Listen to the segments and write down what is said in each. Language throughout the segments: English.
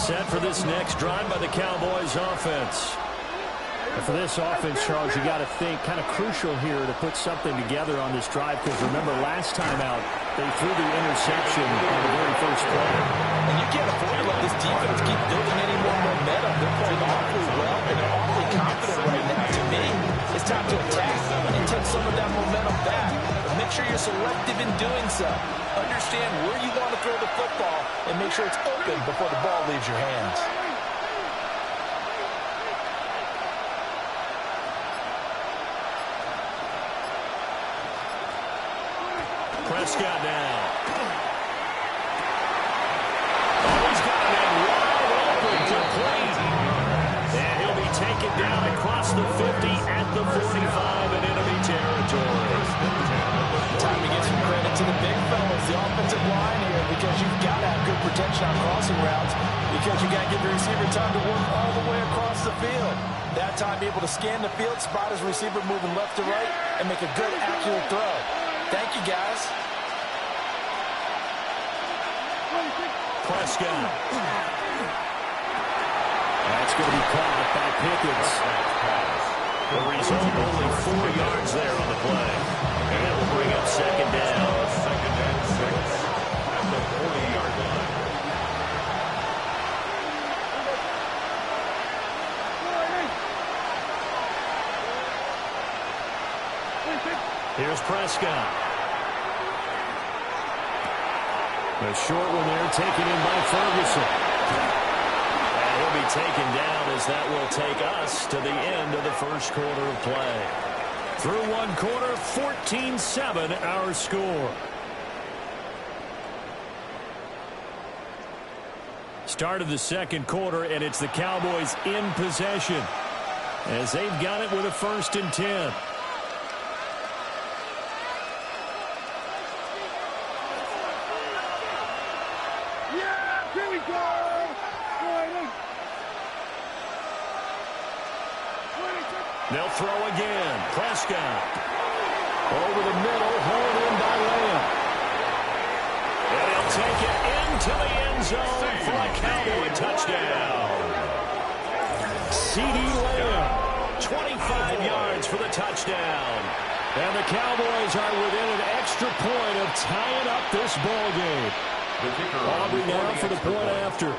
set for this next drive by the Cowboys offense. And for this offense, Charles, you got to think kind of crucial here to put something together on this drive, because remember last time out they threw the interception on the very first play. And you can't afford to let this defense keep building any more momentum. They're playing awfully well, and they're awfully confident right now. To me, it's time to attack and take some of that momentum back. But make sure you're selective in doing so. Understand where you want to throw the football and make sure it's open before the ball leaves your hands. Prescott now. Oh, he's got a man wide open, complete. And he'll be taken down across the 50 at the 45 in enemy territory. Time to give some credit to the big fellas, the offensive line here, because you've got to have good protection on crossing routes, because you got to give the receiver time to work all the way across the field. That time, be able to scan the field, spot his receiver moving left to right, and make a good, accurate throw. Thank you, guys. Prescott. That's going to be caught by Pickens. The result, only 4 yards there on the play. And that will bring up second down. Second and 6 at the 40-yard line. Here's Prescott. The short one there taken in by Ferguson. And he'll be taken down as that will take us to the end of the first quarter of play. Through one quarter, 14-7 our score. Start of the second quarter, and it's the Cowboys in possession as they've got it with a 1st and 10. They'll throw again. Prescott. Over the middle, hauled in by Lamb. And he'll take it into the end zone for a Cowboy touchdown. CeeDee Lamb, 25 yards for the touchdown. And the Cowboys are within an extra point of tying up this ball game. Aubrey now for the point after.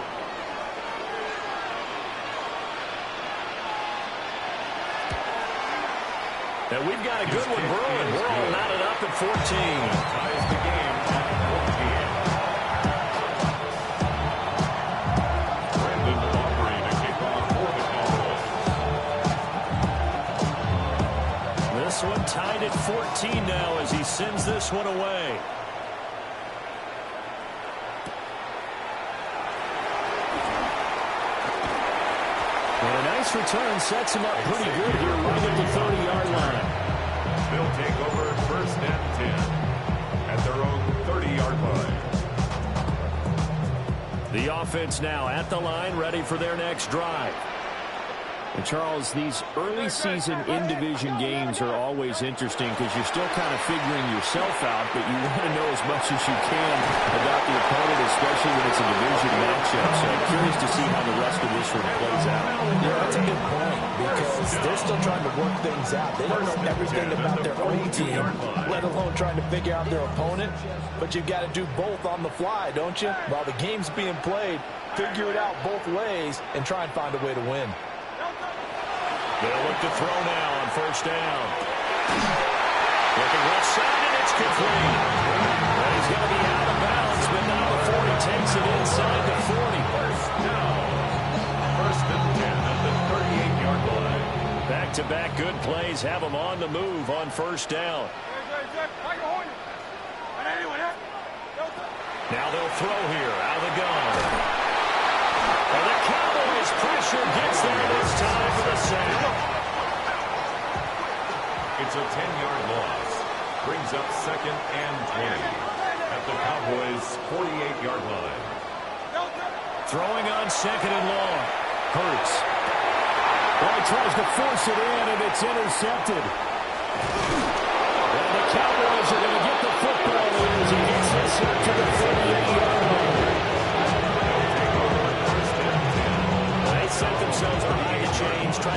And we've got a good one brewing. We're all knotted up at 14. Ties the game at 14. Brandon Aubrey to kick off for the Cowboys. This one tied at 14 now as he sends this one away. And a nice return sets him up pretty good here right at the 30-yard line. They'll take over 1st and 10 at their own 30-yard line. The offense now at the line, ready for their next drive. And Charles, these early season in-division games are always interesting because you're still kind of figuring yourself out, but you want to know as much as you can about the opponent, especially when it's a division matchup. So I'm curious to see how the rest of this one plays out. Yeah, that's a good point because they're still trying to work things out. They don't know everything about their own team, let alone trying to figure out their opponent. But you've got to do both on the fly, don't you? While the game's being played, figure it out both ways and try and find a way to win. They'll look to throw now on 1st down. Looking left side, and it's complete. Well, he's going to be out of bounds, but not before he takes it inside the 40. 1st down. 1st and 10 at the 38-yard line. Back-to-back good plays have him on the move on 1st down. Now they'll throw here out of the gun. And the Cowboys pressure gets there this time for the sack. It's a 10-yard loss. Brings up 2nd and 20 at the Cowboys' 48-yard line. Throwing on 2nd and long. Hurts. Well, he tries to force it in, and it's intercepted. And the Cowboys are going to get the football in as he gets this up to the 48-yard line.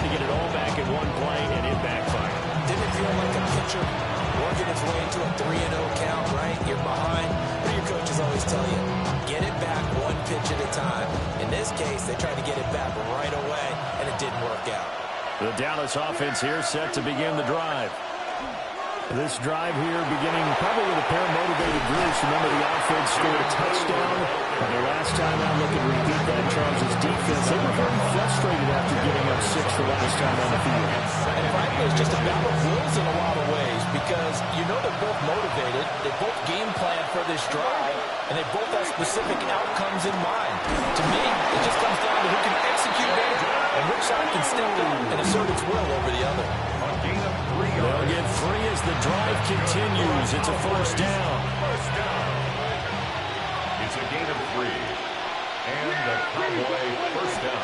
trying to get it all back in one play, and it backfired. Didn't it feel like a pitcher working its way into a 3-0 count, right? You're behind. What do your coaches always tell you? Get it back one pitch at a time. In this case, they tried to get it back right away, and it didn't work out. The Dallas offense here set to begin the drive. This drive here beginning probably with a pair of motivated groups. Remember, the offense scored a touchdown. And their last time out, look at repeat that, Charles' defense. They were very frustrated after giving up 6 the last time on the field. And frankly, it's just a battle of wills in a lot of ways because you know they're both motivated. They both game plan for this drive, and they both have specific outcomes in mind. To me, it just comes down to who can execute better and which side can step in and assert its will over the other. They'll get free as the drive continues. It's a first down. It's a gain of 3. And the Cowboy first down.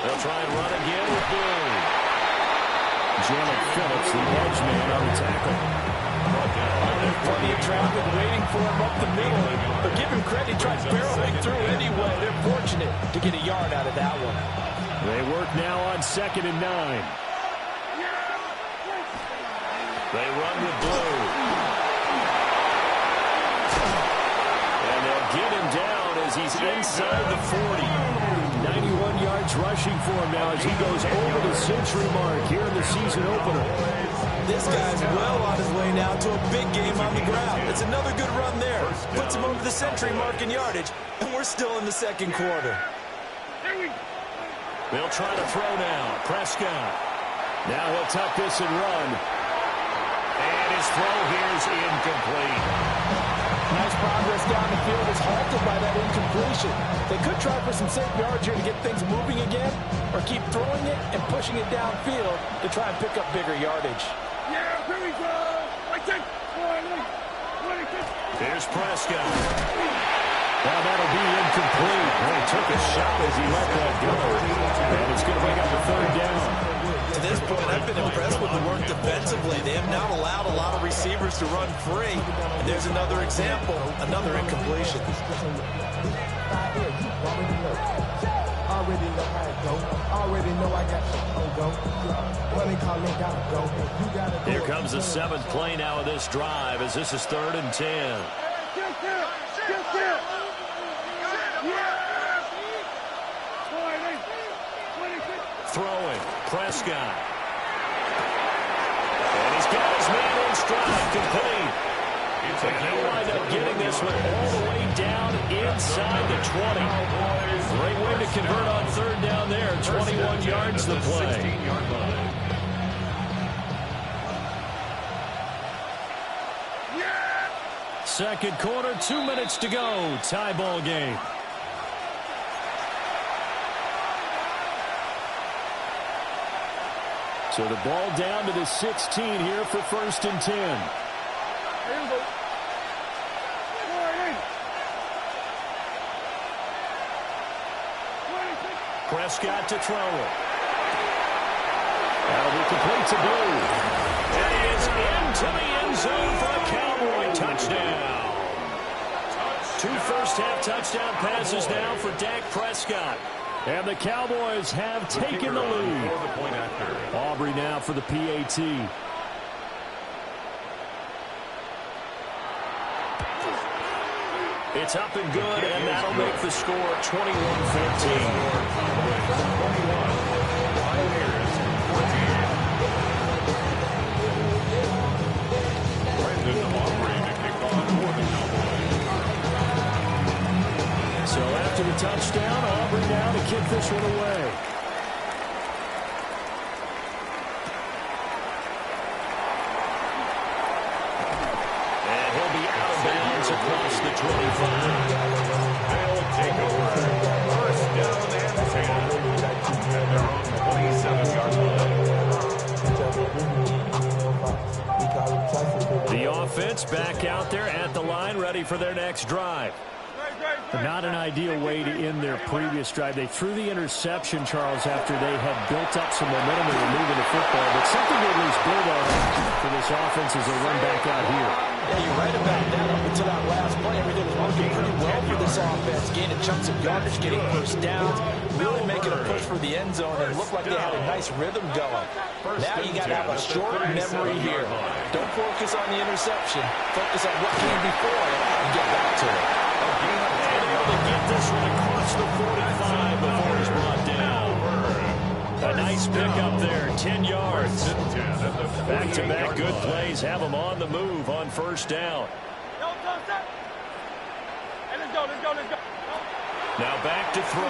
They'll try and run again with Blue. Jalen Phillips, the edge man on the tackle. There's plenty of traffic waiting for him up the middle. But give him credit, he tried barreling through anyway. They're fortunate to get a yard out of that one. They work now on 2nd and 9. They run with Blue. And they'll get him down as he's inside the 40. 91 yards rushing for him now as he goes over the century mark here in the season opener. This guy's well on his way now to a big game on the ground. It's another good run there. Puts him over the century mark in yardage, and we're still in the second quarter. They'll try to throw now. Prescott. Now he'll tuck this and run. And his throw here is incomplete. Nice progress down the field is halted by that incompletion. They could try for some safe yards here to get things moving again, or keep throwing it and pushing it downfield to try and pick up bigger yardage. Yeah, here we go. Here's Prescott. Now that'll be incomplete. He took a shot as he let that go. And it's going to bring up a third down. To this point, I've been impressed with the work defensively. They have now allowed a lot of receivers to run free. And there's another example, another incompletion. Here comes the 7th play now of this drive as this is 3rd and 10. Throwing, Prescott. And he's got his man in stride, complete. And he'll wind up getting this one all the way down inside the 20. Great way to convert on 3rd down there. 21 yards the play. Second quarter, 2 minutes to go. Tie ball game. So the ball down to the 16 here for 1st and 10. Prescott to throw it. That'll be complete to Blue. And he is into the end zone for a Cowboy touchdown. 2 first-half touchdown passes now for Dak Prescott. And the Cowboys have taken the lead. Aubrey now for the PAT. It's up and good, and that'll make the score 21-14. So after the touchdown, Aubrey now to kick this one away. And he'll be out of bounds across the 25. They'll take over. First down and 10. And they're on the 27-yard line. The offense back out there at the line, ready for their next drive. Not an ideal way to end their previous drive. They threw the interception, Charles, after they had built up some momentum and were moving the football. But something to at least build on for this offense as they run back out here. Yeah, you're right about that. Up until that last play, everything was working pretty well for this offense. Gaining chunks of yardage, getting first downs, really making a push for the end zone, and it looked like they had a nice rhythm going. Now you got to have a short memory here. Don't focus on the interception. Focus on what came before it and get back to it. To get this one across the 45 before he's brought down. A nice pickup there, 10 yards. Back-to-back good plays have them on the move on first down. Now back to throw.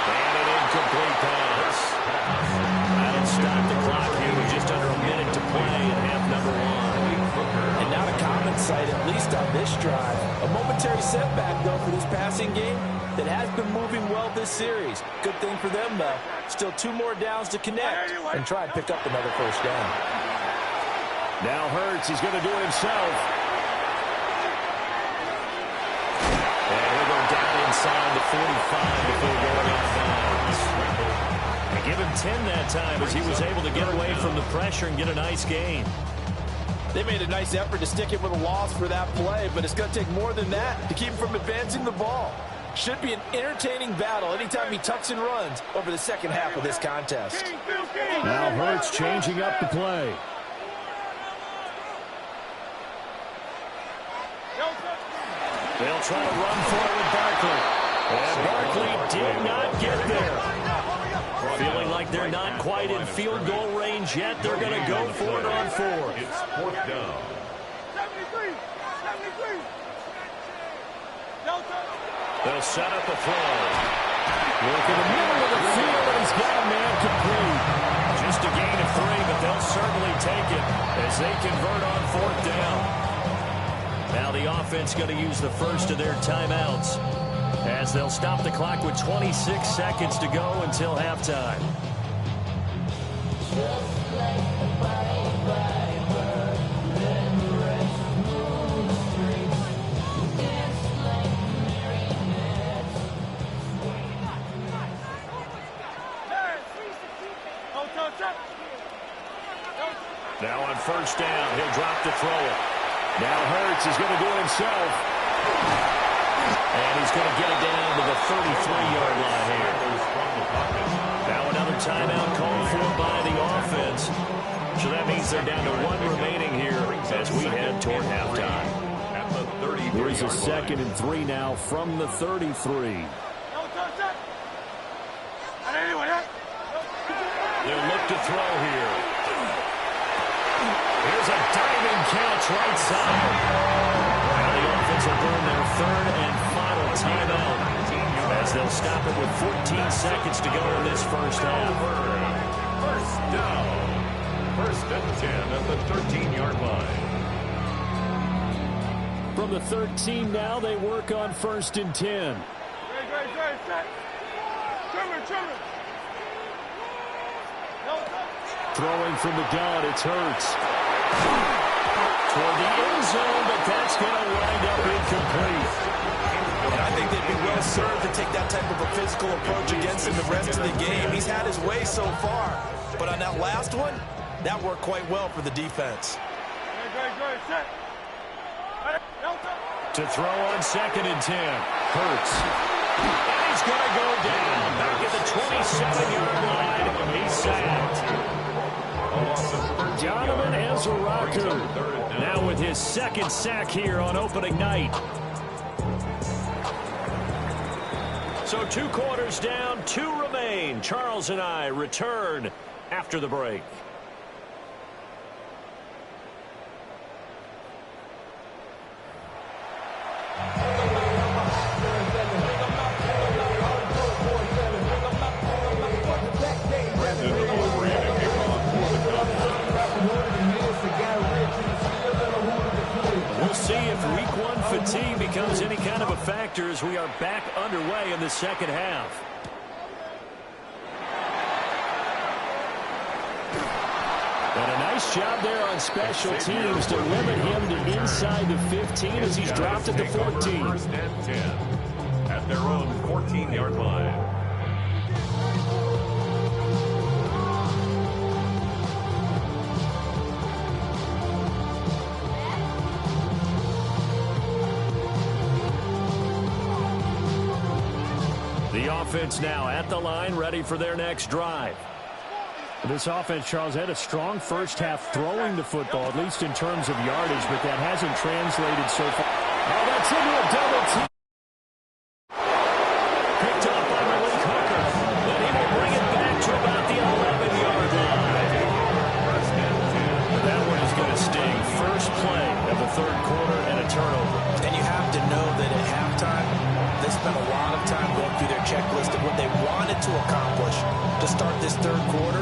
And an incomplete pass. That'll stop the clock here with just under a minute to play in half number one. And not a common sight, at least on this drive. A momentary setback, though, for this passing game that has been moving well this series. Good thing for them, though. Still 2 more downs to connect and try and pick up another first down. Now Hurts, he's going to do it himself. And he'll go down inside the 45 before going out of bounds. And give him 10 that time as he was able to get away from the pressure and get a nice gain. They made a nice effort to stick it with a loss for that play, but it's going to take more than that to keep him from advancing the ball. Should be an entertaining battle anytime he tucks and runs over the second half of this contest. Now Hurts changing up the play. They'll try to run for it with Barkley. And Barkley did not get there. Feeling like they're not quite in field goal range yet. They're going to go for it on 4th. It's 4th down. 73. They'll set up a throw. Look in the middle of the field, and he's got a man complete. Just a gain of 3, but they'll certainly take it as they convert on 4th down. Now the offense going to use the first of their timeouts as they'll stop the clock with 26 seconds to go until halftime. Now on first down, he'll drop to throw it. Now Hurts is going to do it himself. And he's going to get it down to the 33-yard line here. Now another timeout called for by the offense. So that means they're down to 1 remaining here as we head toward halftime. Here's a 2nd and 3 now from the 33. They'll look to throw here. Here's a diving catch right side. Now the offense will burn their 3rd and final timeout as they'll stop it with 14 seconds to go in this first half. First down. 1st and 10 at the 13-yard line. From the 13 now, they work on 1st and 10. Throwing from the gun, it's Hurts. Toward the end zone, but that's going to wind up incomplete. And I think they'd be well served to take that type of a physical approach against him the rest of the game. He's had his way so far. But on that last one, that worked quite well for the defense. To throw on 2nd and 10. Hurts. And he's going to go down back at the 27-yard line. He's sacked. Donovan Ezeraku now with his 2nd sack here on opening night. So 2 quarters down, 2 remain. Charles and I return after the break. We'll see if week 1 fatigue becomes any kind of a factor as we are back underway in the second half. And a nice Nice job there on special teams to limit him to inside the 15 as he's dropped at the 14. First and 10 at their own 14-yard line. The offense now at the line, ready for their next drive. This offense, Charles, had a strong first half throwing the football, at least in terms of yardage, but that hasn't translated so far. Oh, that's into a double team. Picked up by Malik Hooker. Then he will bring it back to about the 11-yard line. That one is going to sting. First play of the third quarter and a turnover. And you have to know that at halftime, they spent a lot of time going through their checklist of what they wanted to accomplish to start this third quarter.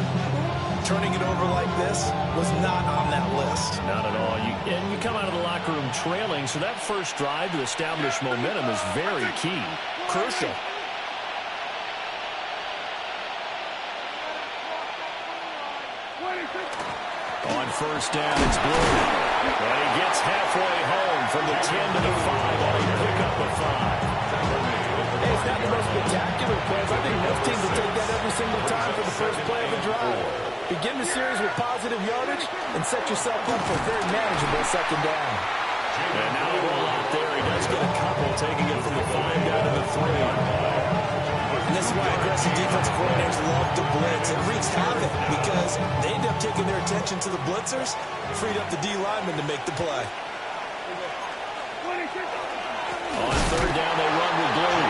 Turning it over like this was not on that list. Not at all. And you come out of the locker room trailing, so that first drive to establish momentum is very key. Crucial. On first down, it's Blue. And he gets halfway home from the 10 to the 5 on a pickup of 5. Hey, it's not the most spectacular plays. I think most teams will take that every single time for the first play of the drive. Begin the series with positive yardage and set yourself up for a very manageable second down. And now the roll out there. He does get a couple, taking it from the 5 down to the 3. And this is why aggressive defensive coordinators love to blitz. It wreaks havoc because they end up taking their attention to the blitzers, freed up the D lineman to make the play. On third down, they run with Blue.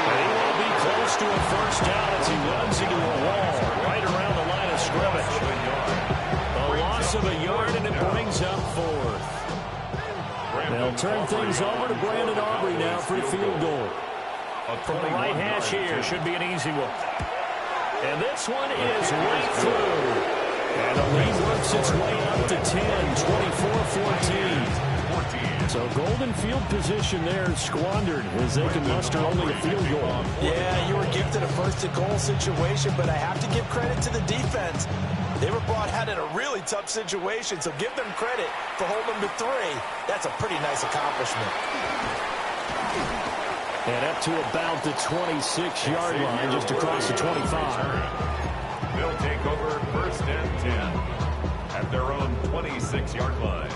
And he will be close to a first down as he runs into a wall right around the line of scrimmage. A loss of a yard, and it brings up fourth. They'll turn things over to Brandon Aubrey now for the field goal. From the right hash here, should be an easy one. And this one is right through. And the lead works its way up to 10, 24-14. So golden field position there squandered as they can muster only a field goal. Yeah, you were gifted a first-and-goal situation, but I have to give credit to the defense. They were brought out in a really tough situation, so give them credit for holding them to 3. That's a pretty nice accomplishment. And up to about the 26-yard line, just across the 25. They'll take over first and 10 at their own 26-yard line.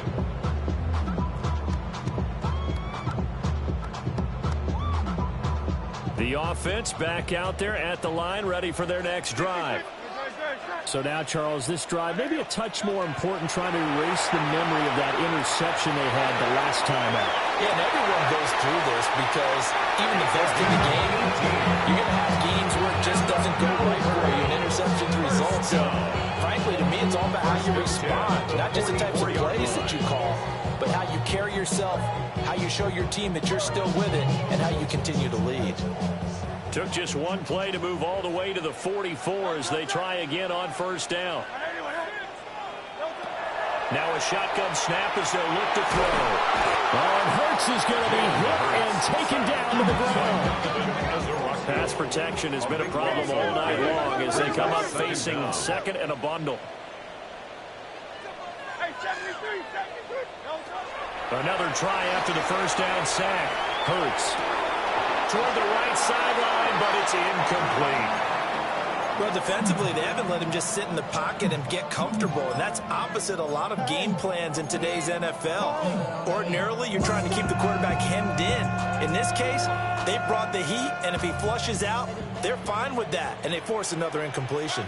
The offense back out there at the line, ready for their next drive. So now, Charles, this drive maybe a touch more important, trying to erase the memory of that interception they had the last time out. Yeah, and everyone goes through this because even the best in the game, you're going to have games where it just doesn't go right for you, and interceptions result. So, frankly, to me, it's all about how you respond, not just the types of plays that you call, but how you carry yourself, how you show your team that you're still with it, and how you continue to lead. Took just one play to move all the way to the 44 as they try again on first down. Now a shotgun snap as they'll look to throw. And Hurts is going to be hit and taken down to the ground. Pass protection has been a problem all night long as they come up facing second and a bundle. Another try after the first down sack. Hurts toward the right sideline, but it's incomplete. Well, defensively, they haven't let him just sit in the pocket and get comfortable, and that's opposite a lot of game plans in today's NFL. Ordinarily, you're trying to keep the quarterback hemmed in. In this case, they brought the heat, and if he flushes out, they're fine with that, and they force another incompletion.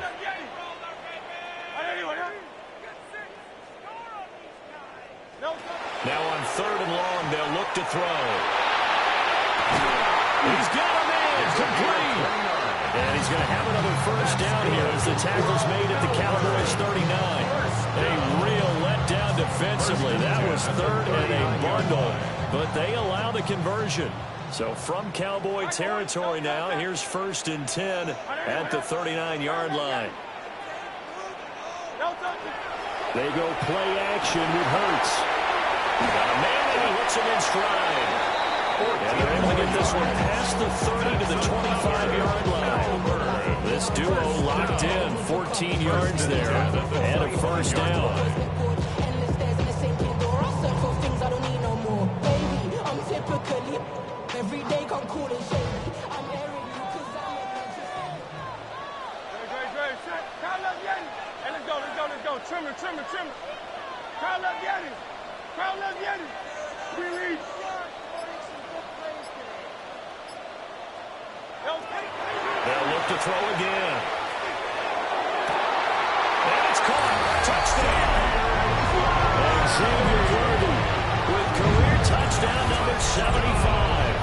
Now on third and long, they'll look to throw. He's got him in, complete. And he's going to have another first down here as the tackle's made at the Cowboys 39. A real letdown defensively. That was third and a bundle, but they allow the conversion. So from Cowboy territory now, here's first and 10 at the 39-yard line. They go play action with Hurts. Got a man and he hits him in stride. And they're able to get this one past the 30 to the 25-yard line. This duo locked in, 14 yards there, and a first down. Trimmer. Crowd up, Yanni. Release. They'll look to throw again. And it's caught. Touchdown. And Xavier Worthy with career touchdown number 75.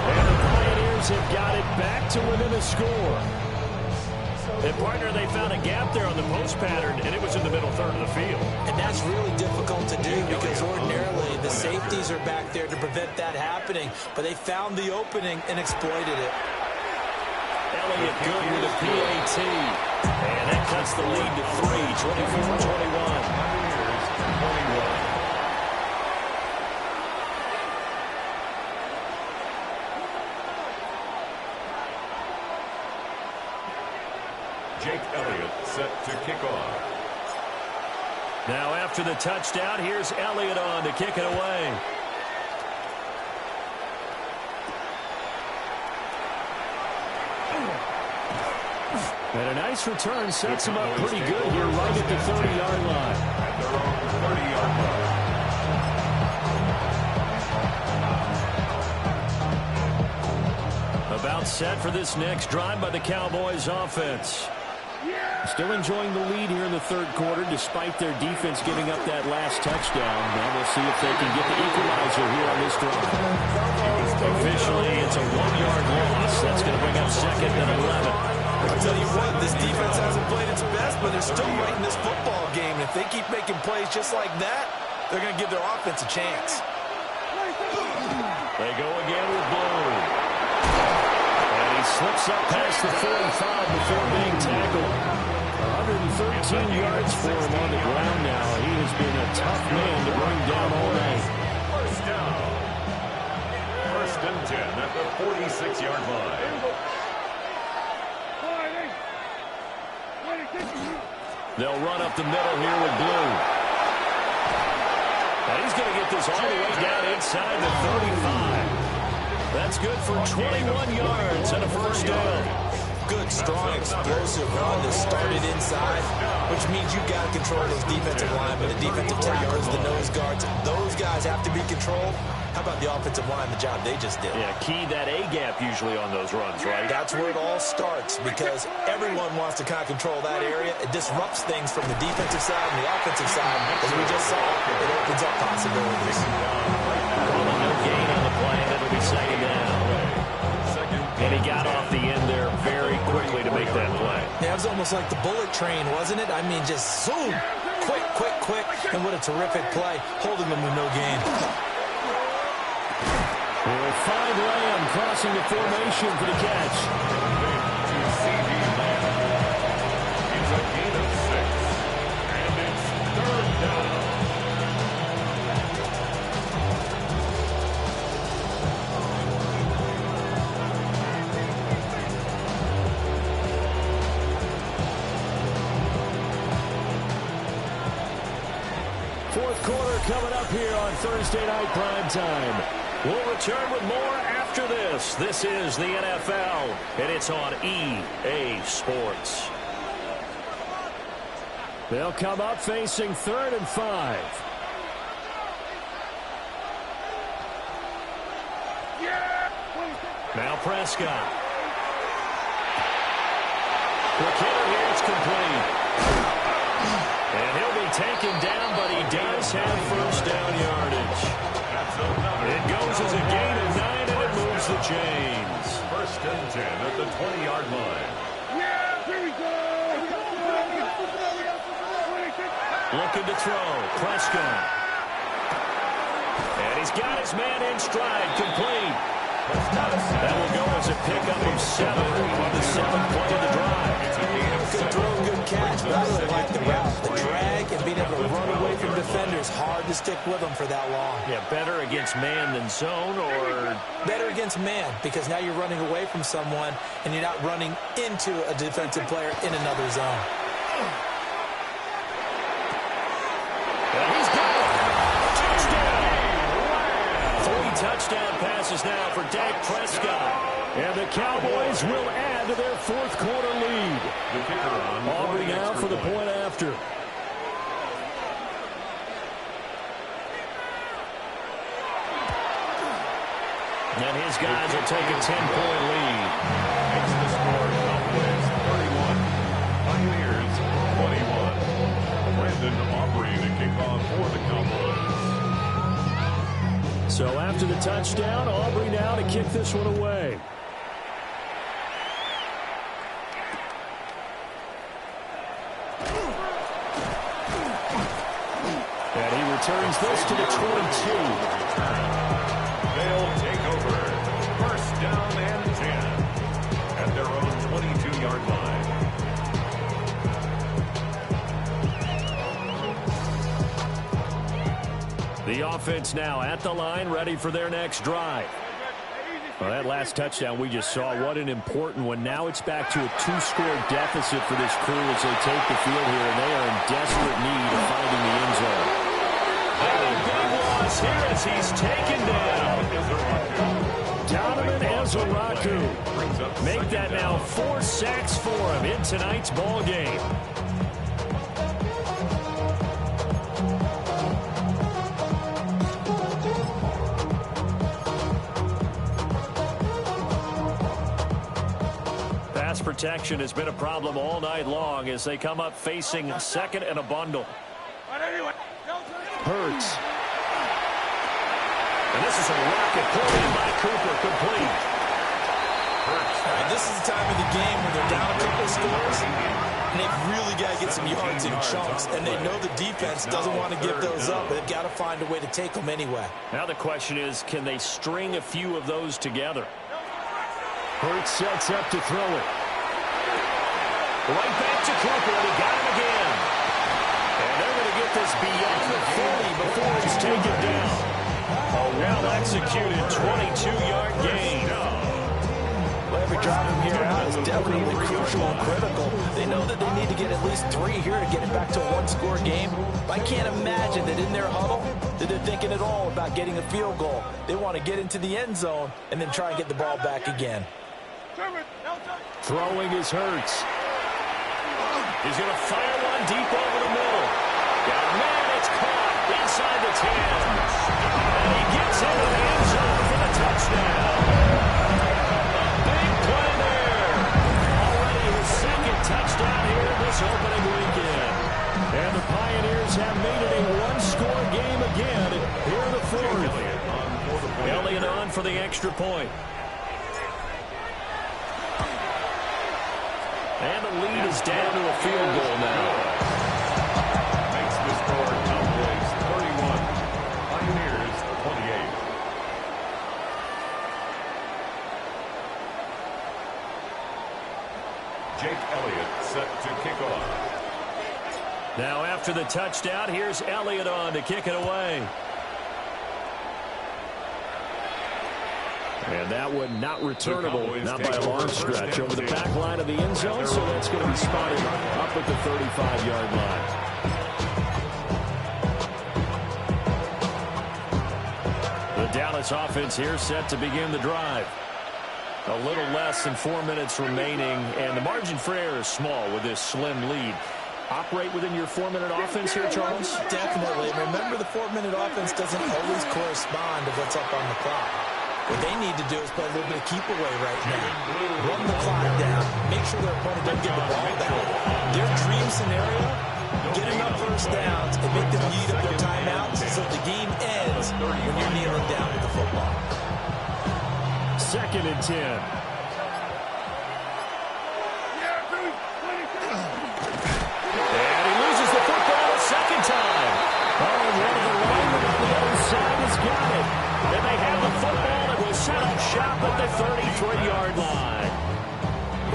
And the Pioneers have got it back to within a score. And, partner, they found a gap there on the post pattern, and it was in the middle third of the field. And that's really difficult to do because ordinarily the safeties are back there to prevent that happening. But they found the opening and exploited it. Elliott good with a PAT. And that cuts the lead to 3, 24-21. Jake Elliott set to kick off. Now after the touchdown, here's Elliott on to kick it away. And a nice return sets him up pretty good here right at the 30-yard line. At their own 30-yard line. About set for this next drive by the Cowboys offense. Still enjoying the lead here in the third quarter despite their defense giving up that last touchdown. Now we'll see if they can get the equalizer here on this drive. Officially, it's a 1-yard loss. That's going to bring up second and 11. I'll tell you what, this defense hasn't played its best, but they're still right in this football game. If they keep making plays just like that, they're going to give their offense a chance. They go again with Blue. And he slips up past the 45 before being tackled. 113 yards for him on the ground now. He has been a tough man to bring down all night. First down. First and 10 at the 46-yard line. They'll run up the middle here with Blue. And he's going to get this all the way down inside the 35. That's good for 21 yards and a first down. Good, strong, explosive run that started inside, which means you've got to control those defensive linemen, the defensive tackles, the nose guards. Those guys have to be controlled. How about the offensive line, the job they just did? Yeah, key that A-gap usually on those runs, right? That's where it all starts because everyone wants to kind of control that area. It disrupts things from the defensive side and the offensive side. As we just saw, it opens up possibilities. No gain on the play, and it'll be second down. And he got off the end there very quickly to make that play. Yeah, it was almost like the bullet train, wasn't it? I mean, just zoom, quick, and what a terrific play, holding them with no gain. We'll find Lamb crossing the formation for the catch. It's a gain of 6, and it's third down. Fourth quarter coming up here on Thursday Night Primetime. We'll return with more after this. This is the NFL, and it's on EA Sports. They'll come up facing 3rd and 5. Now Prescott. McKinnon here, it's complete. And he'll be taken down, but he does have first down yardage. It goes as a gain of 9, and it moves the chains. First and 10 at the 20-yard line. Here we go. Looking to throw. Prescott. And he's got his man in stride, complete. That will go as a pickup of 7 on the 7th play of the drive. Good throw, good catch, but I really like the route, the drag, and being able to run away from defenders. it's hard to stick with them for that long. Yeah, better against man than zone, or better against man, because now you're running away from someone and you're not running into a defensive player in another zone. And he's got it. Touchdown. 3 touchdown passes now for Dak Prescott. And the Cowboys will add to their fourth quarter lead. Aubrey now for the point after. And his guys will take a 10-point lead. Makes the score Cowboys 31, Pioneers 21. Brandon Aubrey to kick off for the Cowboys. So after the touchdown, Aubrey now to kick this one away. And he returns this to the 22. They'll take over. First down and 10 at their own 22-yard line. The offense now at the line, ready for their next drive. Well, that last touchdown we just saw, what an important one. Now it's back to a 2-score deficit for this crew as they take the field here, and they are in desperate need of finding the end zone. And a big loss here as he's taken down. Donovan Ezeraku. Make that now 4 sacks for him in tonight's ball game. Pass protection has been a problem all night long as they come up facing second and a bundle. Hurts. And this is a rocket pulled in by Cooper, complete. This is the time of the game when they're down a couple of scores, and they've really got to get some yards in chunks, and they know the defense doesn't want to give those up, but they've got to find a way to take them anyway. Now the question is, can they string a few of those together? Hurts sets up to throw it. Right back to Cooper, and he got him again. And they're going to get this beyond the 40 before he's taken down. A well-executed 22-yard gain. Well, every drive from here out is definitely crucial and critical. They know that they need to get at least 3 here to get it back to a 1-score game. I can't imagine that in their huddle that they're thinking at all about getting a field goal. They want to get into the end zone and then try and get the ball back again. Throwing is Hurts. He's going to fire one deep over the middle. And man, it's caught inside the 10. And he gets into the end zone for the touchdown. Big play there. Already his second touchdown here this opening weekend. And the Pioneers have made it a 1-score game again here in the fourth. Elliott on for the extra point. And the lead is down to a field goal now. Makes the score Cowboys 31, Pioneers 28. Jake Elliott set to kick off. Now after the touchdown, here's Elliott on to kick it away. And that one not returnable, not by a long stretch, over the back line of the end zone, so that's going to be spotted up at the 35-yard line. The Dallas offense here set to begin the drive. A little less than 4 minutes remaining, and the margin for error is small with this slim lead. Operate within your 4-minute offense here, Charles? Definitely. Remember, the 4-minute offense doesn't always correspond to what's up on the clock. What they need to do is play a little bit of keep away right now. Run the clock down. Make sure their opponent doesn't get the ball back. Their dream scenario, get enough first downs and make them eat up their timeouts so the game ends when you're kneeling down with the football. 2nd and 10. And he loses the football a second time. Oh, one of the linemen on the other side has got it. And they have the football that will set up shop at the 33-yard line.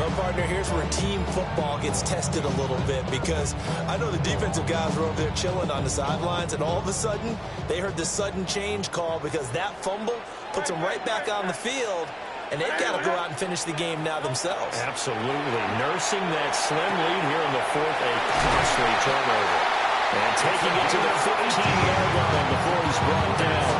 Well, partner, here's where team football gets tested a little bit, because I know the defensive guys were over there chilling on the sidelines, and all of a sudden, they heard the sudden change call because that fumble puts them right back on the field, and they've got to go out and finish the game now themselves. Absolutely. Nursing that slim lead here in the fourth, a costly turnover. And taking it to the 15-yard line before he's brought down.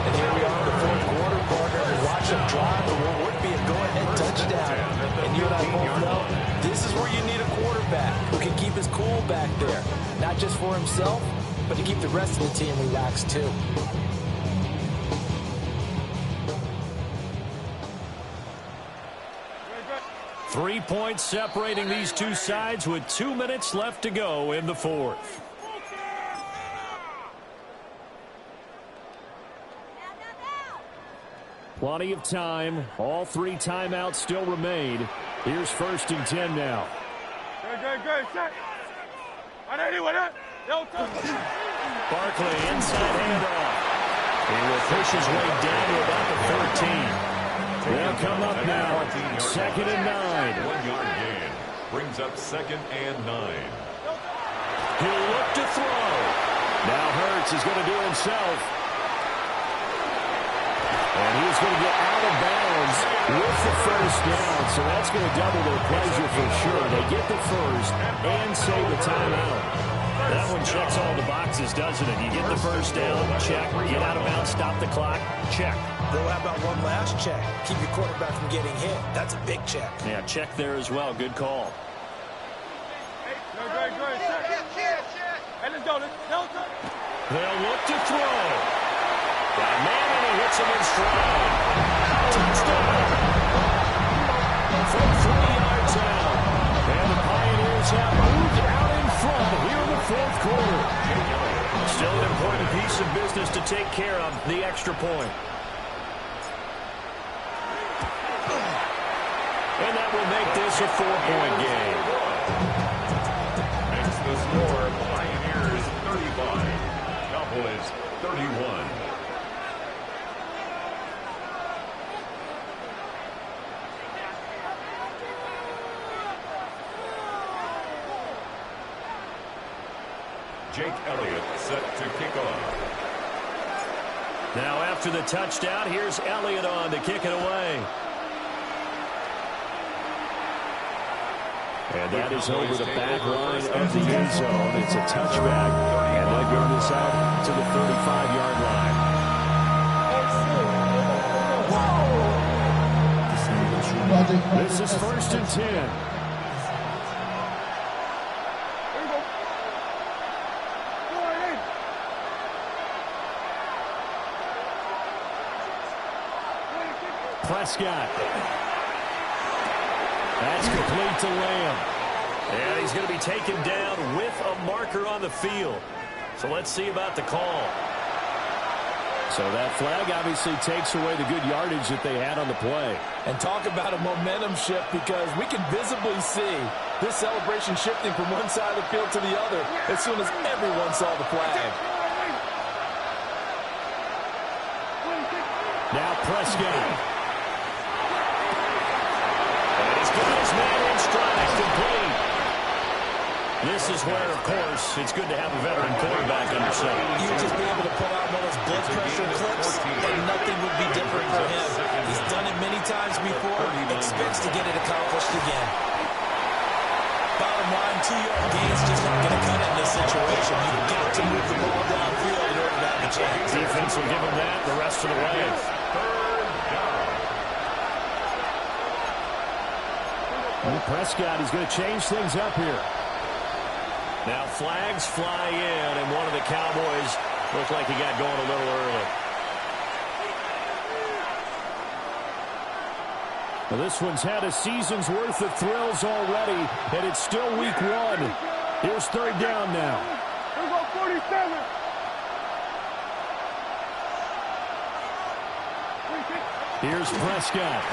And here we are in the fourth quarter, partner, and watch them drive to what would be a go-ahead touchdown. And you and I both know this is where you need a quarterback who can keep his cool back there. Not just for himself, but to keep the rest of the team relaxed too. Three points separating these two sides with 2 minutes left to go in the fourth. Plenty of time. All three timeouts still remain. Here's 1st and 10 now. Good. Set. Barkley inside handoff. He will push his way down to about the 13. They'll come up now. 2nd and 9. 1-yard gain. Brings up 2nd and 9. He'll look to throw. Now Hurts is going to do it himself. And he's going to get out of bounds with the 1st down. So that's going to double their pleasure for sure. They get the 1st and save the timeout. That one checks all the boxes, doesn't it? You get the 1st down, check. Get out of bounds, stop the clock, check. Though, how about one last check? Keep your quarterback from getting hit. That's a big check. Yeah, check there as well. Good call. Good. Set. Hey, let's go. They'll look to throw. Got a man, and he hits him in stride. Touchdown. From 3 yards out. And the Pioneers have moved out in front here in the fourth quarter. Still an important piece of business to take care of, the extra point. And that will make this a 4-point game. Makes the score Pioneers 35. Cowboys 31. Jake Elliott set to kick off. Now after the touchdown, here's Elliott on to kick it away. And that is over the back line of the end zone. It's a touchback, and they'll go this out to the 35-yard line. This is 1st and 10. Prescott. That's complete to Lamb. And he's going to be taken down with a marker on the field. So let's see about the call. So that flag obviously takes away the good yardage that they had on the play. And talk about a momentum shift, because we can visibly see this celebration shifting from one side of the field to the other as soon as everyone saw the flag. Now Prescott. Got his man in stride, complete. This is where, of course, it's good to have a veteran quarterback under center. You would just be able to pull out one of those blood pressure clips, and nothing would be different for him. He's done it many times before. Expects to get it accomplished again. Bottom line, 2-yard gains just not going to cut it in this situation. You've got to move the ball downfield in order to have a chance. Defense will give him that the rest of the way. Prescott is going to change things up here. Now flags fly in, and one of the Cowboys looked like he got going a little early. Well, this one's had a season's worth of thrills already, and it's still week 1. Here's 3rd down now. Here we go, 47. Here's Prescott.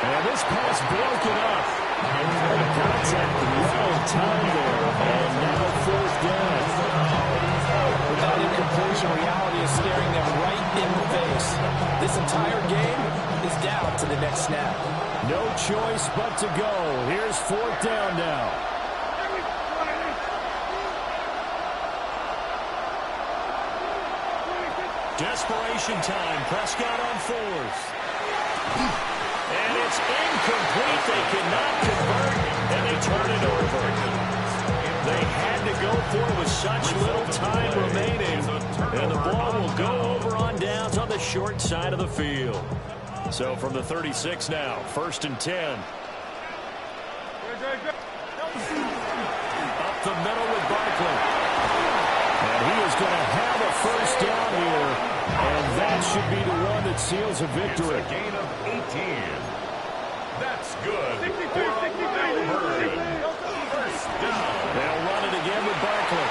And this pass broken up. Contact well in time there. And now 4th down. Without incompletion, reality is staring them right in the face. This entire game is down to the next snap. No choice but to go. Here's 4th down now. Desperation time. Prescott on 4th. And it's incomplete. They cannot convert, and they turn it over. They had to go for it with such little time remaining. And the ball will go over on downs on the short side of the field. So from the 36 now, 1st and 10. Up the middle with Barkley. And he is going to have a 1st down here. And that should be the one that seals a victory. It's a gain of 18. That's good. 62, 62. They'll run it again with Barkley.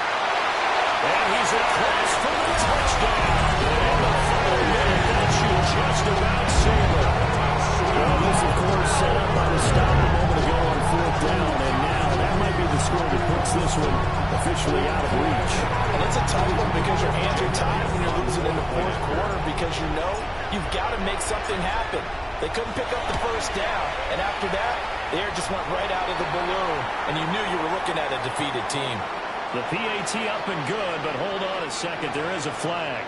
And he's across for the touchdown. And the final minute, that should just about seal it. Well, this, of course, set up by the stop a moment ago on 4th down. And now that might be the score that puts this one officially out of reach. And it's a tough one because your hands are tied when you're losing in the 4th quarter because you know you've got to make something happen. They couldn't pick up the 1st down. And after that, the air just went right out of the balloon. And you knew you were looking at a defeated team. The PAT up and good, but hold on a second. There is a flag.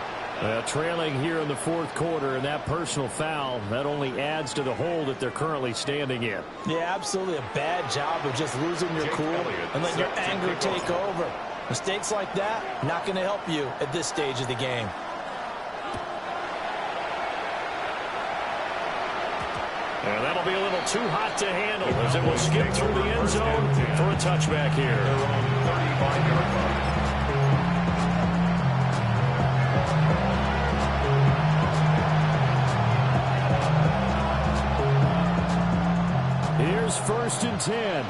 Trailing here in the 4th quarter, and that personal foul, that only adds to the hole that they're currently standing in. Yeah, absolutely a bad job of just losing your cool and letting your anger take over. Mistakes like that, not going to help you at this stage of the game. And that'll be a little too hot to handle as it will skip through the end zone for a touchback here. Here's 1st and 10.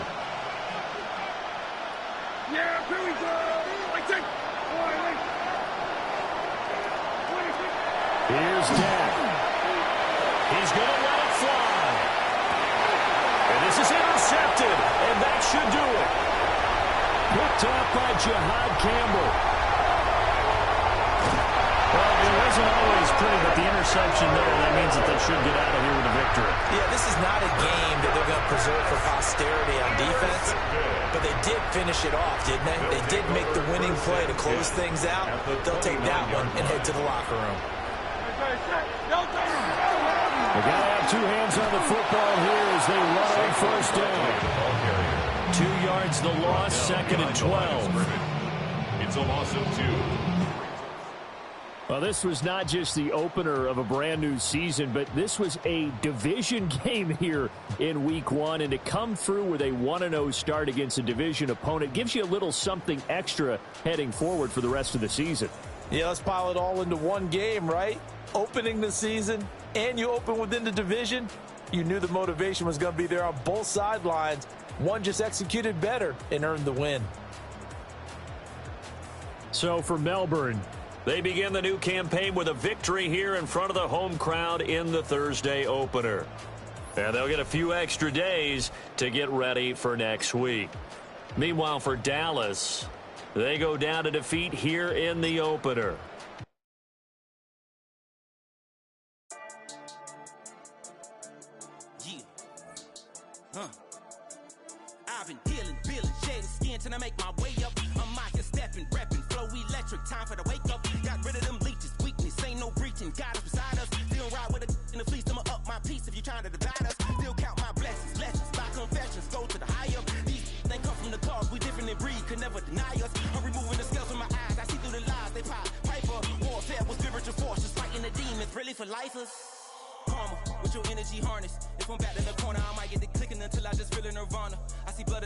Yeah, here we go. Here's Dak. He's going to let it fly. And this is intercepted, and that should do it. Picked up by Jihad Campbell. Well, it wasn't always pretty, but the interception there, that means that they should get out of here with a victory. Yeah, this is not a game that they're going to preserve for posterity on defense, but they did finish it off, didn't they? They did make the winning play to close things out. They'll take that one and head to the locker room. They got to have 2 hands on the football here as they run on 1st down. 2 yards the loss, 2nd and 12. It's a loss of 2. Well, this was not just the opener of a brand new season, but this was a division game here in week 1. And to come through with a 1-0 start against a division opponent gives you a little something extra heading forward for the rest of the season. Yeah, let's pile it all into one game, right? Opening the season, and you open within the division. You knew the motivation was going to be there on both sidelines. One just executed better and earned the win. So for Melbourne, they begin the new campaign with a victory here in front of the home crowd in the Thursday opener. And they'll get a few extra days to get ready for next week. Meanwhile, for Dallas, they go down to defeat here in the opener. I've been dealing, shedding skin till I make my way up. I'm out here stepping, repping, flow electric, time for the wake up. Got rid of them leeches, weakness, ain't no breaching. God is beside us, still ride with a in the fleece. I'ma up my piece if you trying to divide us. Still count my blessings, lessons, by confessions, go to the higher. These they come from the cause, we different in breed, could never deny us. I'm removing the scales from my eyes, I see through the lies they pop. Piper, warfare with spiritual forces, fighting the demons, really for lifers. Karma, with your energy harness. If I'm back in the corner, I might get the clicking until I just feel a nirvana. I see blood in the